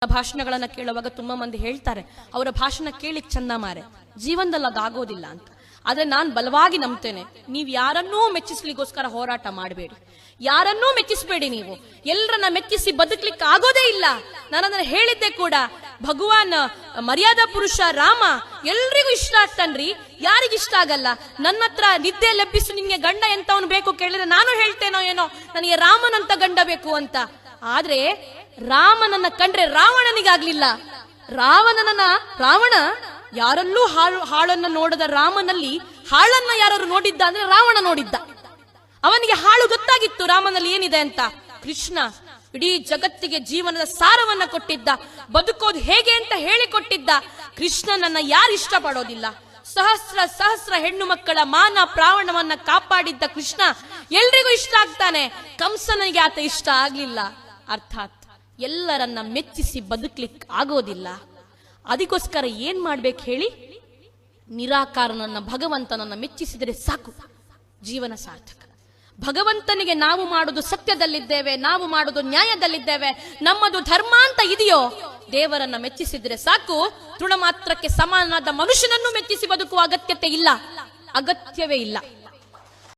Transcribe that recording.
ಭಾಷಣಗಳನ್ನ ಕೇಳುವಾಗ ತುಂಬಾ ಮಂದಿ ಹೇಳ್ತಾರೆ ಅವರ ಭಾಷಣ ಕೇಳಿ ಚಂದ ಮಾರೆ, ಜೀವನದಲ್ಲಿ ಅದಾಗೋದಿಲ್ಲ ಅಂತ. ಆದ್ರೆ ನಾನು ಬಲವಾಗಿ ನಂಬ್ತೇನೆ, ನೀವು ಯಾರನ್ನೂ ಮೆಚ್ಚಿಸ್ಲಿಕ್ಕೋಸ್ಕರ ಹೋರಾಟ ಮಾಡಬೇಡಿ, ಯಾರನ್ನೂ ಮೆಚ್ಚಿಸಬೇಡಿ. ನೀವು ಎಲ್ಲರನ್ನ ಮೆಚ್ಚಿಸಿ ಬದುಕಲಿಕ್ಕೆ ಆಗೋದೇ ಇಲ್ಲ. ನಾನು ಅದನ್ನ ಹೇಳಿದ್ದೆ ಕೂಡ. ಭಗವಾನ್ ಮರ್ಯಾದಾ ಪುರುಷ ರಾಮ ಎಲ್ರಿಗೂ ಇಷ್ಟ ಆಗ್ತಾನ್ರಿ, ಯಾರಿಗಿಷ್ಟ ಆಗಲ್ಲ? ನನ್ನ ಹತ್ರ ನಿದ್ದೆ ಲಭಿಸು, ನಿನ್ಗೆ ಗಂಡ ಎಂತವನು ಬೇಕು ಕೇಳಿದ್ರೆ ನಾನು ಹೇಳ್ತೇನೋ ಏನೋ ನನಗೆ ರಾಮನಂತ ಗಂಡ ಬೇಕು ಅಂತ. ಆದ್ರೆ ರಾಮನನ್ನ ಕಂಡ್ರೆ ರಾವಣನಿಗಾಗ್ಲಿಲ್ಲ. ರಾವಣ ಯಾರಲ್ಲೂ ಹಾಳನ್ನ ನೋಡದ ರಾಮನಲ್ಲಿ ಹಾಳನ್ನ ಯಾರು ನೋಡಿದ್ದ ಅಂದ್ರೆ ರಾವಣ ನೋಡಿದ್ದ. ಅವನಿಗೆ ಹಾಳು ಗೊತ್ತಾಗಿತ್ತು ರಾಮನಲ್ಲಿ ಏನಿದೆ ಅಂತ. ಕೃಷ್ಣ ಇಡೀ ಜಗತ್ತಿಗೆ ಜೀವನದ ಸಾರವನ್ನ ಕೊಟ್ಟಿದ್ದ, ಬದುಕೋದು ಹೇಗೆ ಅಂತ ಹೇಳಿಕೊಟ್ಟಿದ್ದ. ಕೃಷ್ಣನನ್ನ ಯಾರು ಇಷ್ಟ ಪಡೋದಿಲ್ಲ? ಸಹಸ್ರ ಹೆಣ್ಣು ಮಕ್ಕಳ ಮಾನ ಪ್ರಾಣವನ್ನ ಕಾಪಾಡಿದ್ದ ಕೃಷ್ಣ ಎಲ್ರಿಗೂ ಇಷ್ಟ ಆಗ್ತಾನೆ. ಕಂಸನಿಗೆ ಆತ ಇಷ್ಟ ಆಗ್ಲಿಲ್ಲ. ಅರ್ಥಾತ್ ಎಲ್ಲರನ್ನ ಮೆಚ್ಚಿಸಿ ಬದುಕ್ಲಿಕ್ಕೆ ಆಗೋದಿಲ್ಲ. ಅದಕ್ಕೋಸ್ಕರ ಏನ್ ಮಾಡ್ಬೇಕು ಹೇಳಿ? ನಿರಾಕಾರನನ್ನ ಭಗವಂತನನ್ನ ಮೆಚ್ಚಿಸಿದರೆ ಸಾಕು, ಜೀವನ ಸಾರ್ಥಕ. ಭಗವಂತನಿಗೆ ನಾವು ಮಾಡೋದು ಸತ್ಯದಲ್ಲಿದ್ದೇವೆ, ನಾವು ಮಾಡೋದು ನ್ಯಾಯದಲ್ಲಿದ್ದೇವೆ, ನಮ್ಮದು ಧರ್ಮ ಅಂತ ಇದೆಯೋ, ದೇವರನ್ನ ಮೆಚ್ಚಿಸಿದ್ರೆ ಸಾಕು. ತೃಣ ಮಾತ್ರಕ್ಕೆ ಸಮಾನನಾದ ಮನುಷ್ಯನನ್ನು ಮೆಚ್ಚಿಸಿ ಬದುಕುವ ಅಗತ್ಯವೇ ಇಲ್ಲ.